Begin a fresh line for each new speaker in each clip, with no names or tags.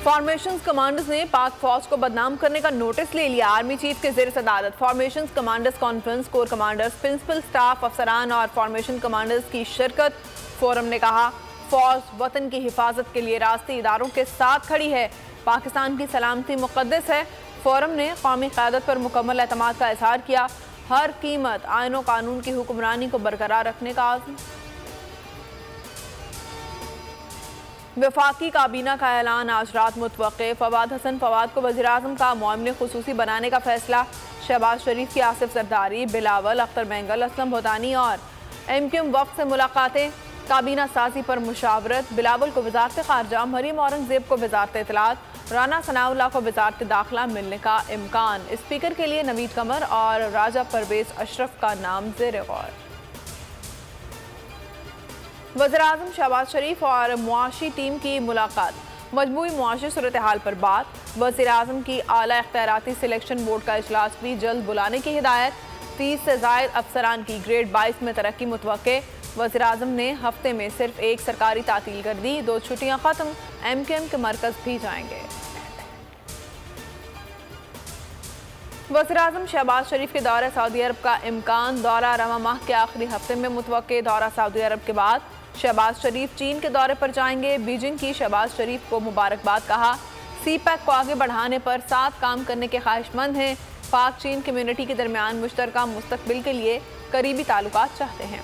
Formations commanders ने पाक फौज को बदनाम करने का नोटिस ले लिया। आर्मी चीफ के ज़ेर सदारत formations commanders conference, core commanders, principal staff अफसरान और फॉर्मेशन कमांडर्स की शिरकत। फोरम ने कहा, फौज वतन की हिफाजत के लिए राष्ट्रीय इदारों के साथ खड़ी है, पाकिस्तान की सलामती मुक़द्दस है। फोरम ने कौमी क़यादत पर मुकम्मल एतमाद का इजहार किया, हर कीमत आईन और कानून की हुक्मरानी को बरकरार रखने का आज़म। वफाकी काबीना का ऐलान, आज रात मुतवक्के। फवाद हसन फवाद को वज़ीर-ए-आज़म का मुआविन खुसूसी बनाने का फैसला। शहबाज शरीफ की आसिफ जरदारी, बिलावल, अख्तर बेंगल, असलम भूटानी और MQM वफ़द से मुलाकातें। काबीना साजी पर मुशावरत। बिलावल को वज़ारत ख़ारजा, मरीम औरंगज़ेब को वज़ारत इत्तलात, राना सनाउल्लाह को वज़ारत दाखिला मिलने का इम्कान। स्पीकर के लिए नवीद कमर और राजा परवेज़ अशरफ का नाम ज़ेर गौर। वज़ीर-ए-आज़म शहबाज शरीफ और मुआशी टीम की मुलाकात। मजमूई मुआशी सूरत हाल पर बात। वज़ीर-ए-आज़म की आला इख्तियाराती सिलेक्शन बोर्ड का इजलास भी जल्द बुलाने की हिदायत। 30 से ज़ायद अफसरान की ग्रेड 22 में तरक्की मुतवक्के। वज़ीर-ए-आज़म ने हफ्ते में सिर्फ एक सरकारी तातील कर दी, 2 छुट्टियाँ ख़त्म। MQM के मरकज़ भी जाएंगे। वज़ीर-ए-आज़म शहबाज शरीफ के दौरे सऊदी अरब का इम्कान। दौरा रवा माह के आखिरी हफ्ते में मुतवक्के। दौरा सऊदी अरब के बाद शहबाज शरीफ चीन के दौरे पर जाएंगे। बीजिंग की शहबाज शरीफ को मुबारकबाद। कहा, CPEC को आगे बढ़ाने पर साथ काम करने के ख्वाहिशमंद हैं। पाक चीन कम्युनिटी के दरमियान मुश्तरका मुस्तकबिल के लिए करीबी ताल्लुकात चाहते हैं।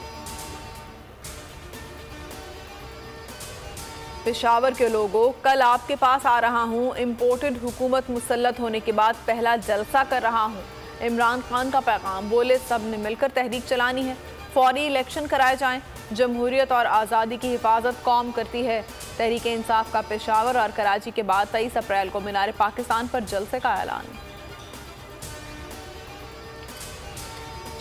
पेशावर के लोगों, कल आपके पास आ रहा हूँ। इम्पोर्टेड हुकूमत मुसल्लत होने के बाद पहला जलसा कर रहा हूँ। इमरान खान का पैगाम, बोले सब ने मिलकर तहरीक चलानी है, फौरी इलेक्शन कराए जाएं, जमहूरियत और आज़ादी की हिफाजत कौम करती है। तहरीक इंसाफ का पेशावर और कराची के बाद 23 अप्रैल को मीनार पाकिस्तान पर जलसे का ऐलान।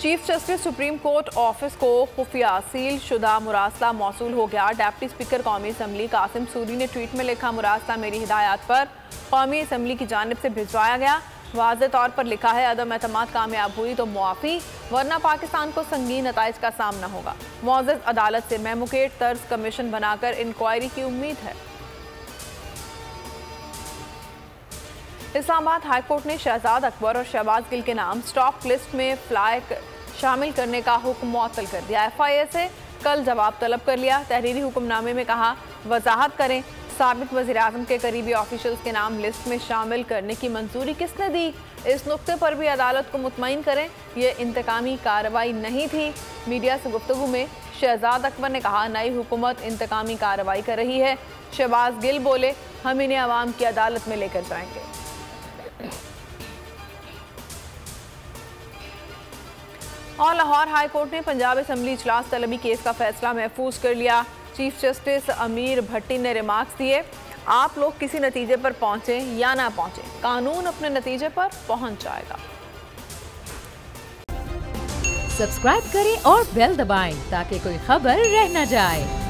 Chief justice supreme court office को खुफिया सील शुदा मुरासला मौसूल हो गया। डिप्टी स्पीकर कौमी असम्बली कासिम सूरी ने ट्वीट में लिखा, मुरासला मेरी हिदायत पर कौमी असम्बली की जानिब से भिजवाया गया। वाज़े तौर पर लिखा है, अदम एतमाद कामयाब हुई तो मुआफ़ी, वरना पाकिस्तान को संगीन नताइज का सामना होगा। मुअज़्ज़ज़ अदालत से मेमोकेट तर्ज कमीशन बनाकर इंक्वायरी की उम्मीद है। इस्लामाबाद हाई कोर्ट ने शहजाद अकबर और शहबाज गिल के नाम स्टॉक लिस्ट में फ्लाई शामिल करने का हुक्म मुअत्तल कर दिया। FIA से कल जवाब तलब कर लिया। तहरीरी हुक्मनामे में कहा, वजाहत करें, साबिक वज़ीर-ए-आज़म के करीबी ऑफिशियल्स के नाम लिस्ट में शामिल करने की मंजूरी किसने दी? इस नुक्ते पर भी अदालत को मुतमईन करें, यह इंतकामी कार्रवाई नहीं थी। मीडिया से गुफ्तगू में शहजाद अकबर ने कहा, नई हुकूमत इंतकामी कार्रवाई कर रही है। शहबाज गिल बोले, हम इन्हें अवाम की अदालत में लेकर जाएंगे। और लाहौर हाई कोर्ट ने पंजाब असम्बली इजलास तलबी केस का फैसला महफूज कर लिया। चीफ जस्टिस अमीर भट्टी ने रिमार्क्स दिए, आप लोग किसी नतीजे पर पहुंचें या ना पहुंचें, कानून अपने नतीजे पर पहुंच जाएगा।
सब्सक्राइब करें और बेल दबाएं ताकि कोई खबर रह न जाए।